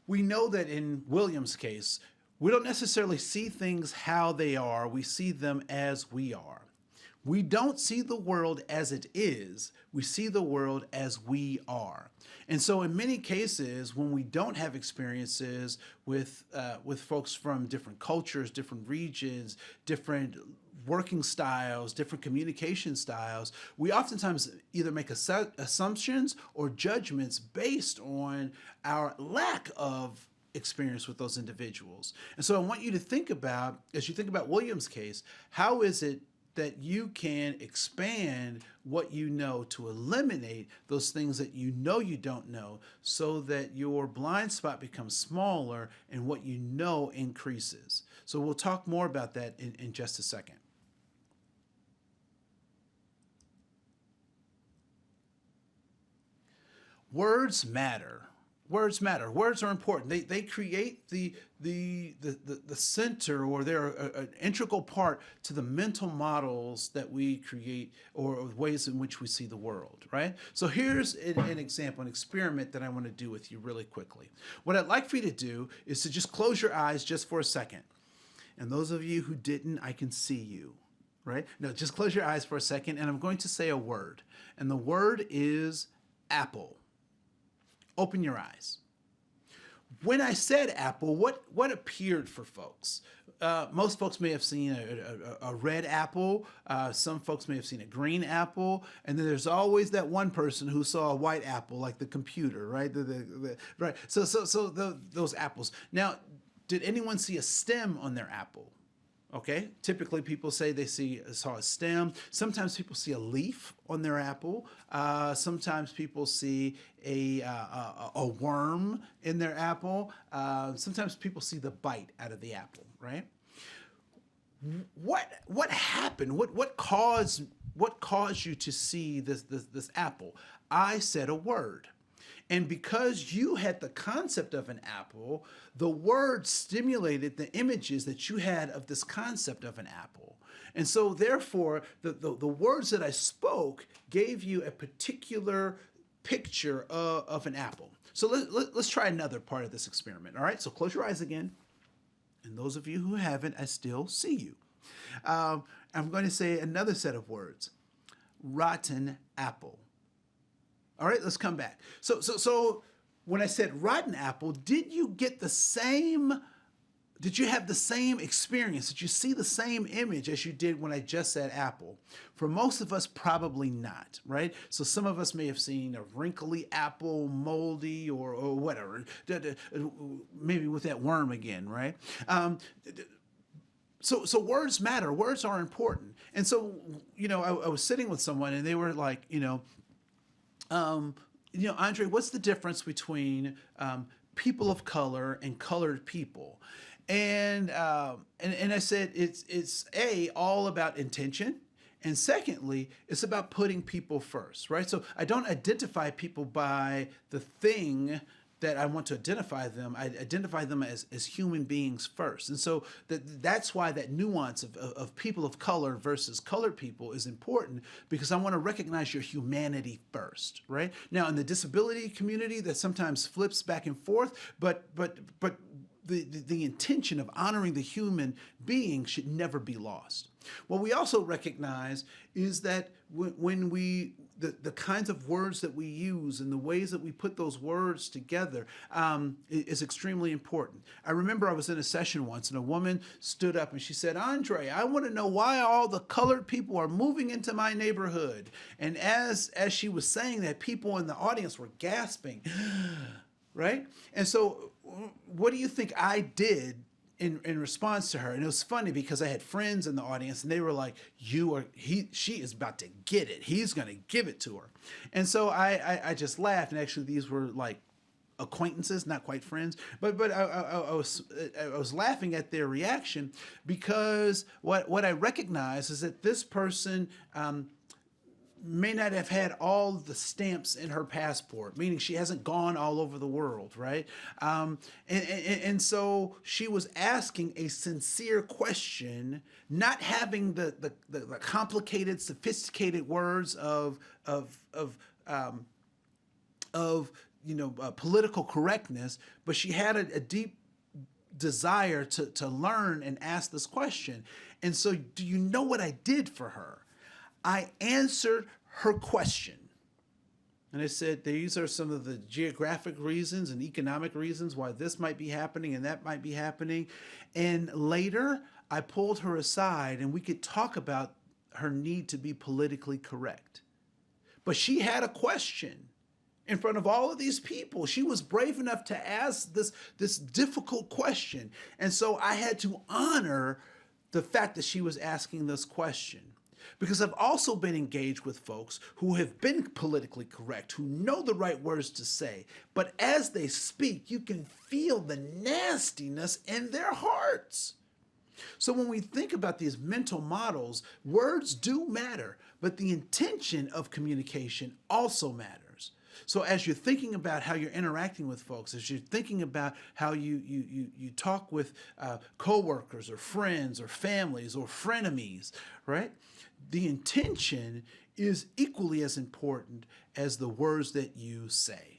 we know that in William's case, we don't necessarily see things how they are, we see them as we are. We don't see the world as it is, we see the world as we are. And so, in many cases, when we don't have experiences with folks from different cultures, different regions, different working styles, different communication styles, we oftentimes either make assumptions or judgments based on our lack of experience with those individuals. And so I want you to think about, as you think about William's case, how is it that you can expand what you know to eliminate those things that you know you don't know so that your blind spot becomes smaller and what you know increases. So we'll talk more about that in just a second. Words matter. Words matter. Words are important. They create the center, or they're an integral part to the mental models that we create, or ways in which we see the world, right? So here's an example, an experiment that I want to do with you really quickly. What I'd like for you to do is to just close your eyes just for a second. And those of you who didn't, I can see you, right? No, just close your eyes for a second, and I'm going to say a word. And the word is apple. Open your eyes. When I said apple, what appeared for folks? Most folks may have seen a red apple. Some folks may have seen a green apple. And then there's always that one person who saw a white apple, like the computer, right? Right. So those apples. Now, did anyone see a stem on their apple? Okay, typically people say they saw a stem. Sometimes people see a leaf on their apple. Sometimes people see a worm in their apple. Sometimes people see the bite out of the apple, right? What happened? What caused you to see this apple? I said a word. And because you had the concept of an apple, the word stimulated the images that you had of this concept of an apple. And so therefore, the words that I spoke gave you a particular picture of an apple. So let's try another part of this experiment, all right? So close your eyes again. And those of you who haven't, I still see you. I'm going to say another set of words. Rotten apple. All right, let's come back. So when I said rotten apple, did you have the same experience? Did you see the same image as you did when I just said apple? For most of us, probably not, right? So some of us may have seen a wrinkly apple, moldy, or whatever, maybe with that worm again, right? So words matter. Words are important. And so, I was sitting with someone and they were like, Andre, what's the difference between people of color and colored people? And I said it's all about intention, and secondly, it's about putting people first, right? So I don't identify people by the thing that I want to identify them. I identify them as human beings first. And so that's why that nuance of people of color versus colored people is important, because I want to recognize your humanity first, right? Now, in the disability community, that sometimes flips back and forth, but the intention of honoring the human being should never be lost. What we also recognize is that when the kinds of words that we use and the ways that we put those words together is extremely important. I remember I was in a session once and a woman stood up and she said, Andre, I want to know why all the colored people are moving into my neighborhood. And as she was saying that, people in the audience were gasping, right? And so what do you think I did in response to her? And it was funny because I had friends in the audience and they were like, she is about to get it. He's going to give it to her. And so I just laughed. And actually these were like acquaintances, not quite friends, but I was laughing at their reaction, because what I recognize is that this person, may not have had all the stamps in her passport, meaning she hasn't gone all over the world, right? And so she was asking a sincere question, not having the complicated, sophisticated words of political correctness, but she had a deep desire to learn and ask this question. And so, do you know what I did for her? I answered her question. And I said, these are some of the geographic reasons and economic reasons why this might be happening and that might be happening. And later, I pulled her aside and we could talk about her need to be politically correct. But she had a question in front of all of these people. She was brave enough to ask this difficult question. And so I had to honor the fact that she was asking this question. Because I've also been engaged with folks who have been politically correct, who know the right words to say, but as they speak, you can feel the nastiness in their hearts. So when we think about these mental models, words do matter, but the intention of communication also matters. So as you're thinking about how you're interacting with folks, as you're thinking about how you talk with coworkers or friends or families or frenemies, right? The intention is equally as important as the words that you say.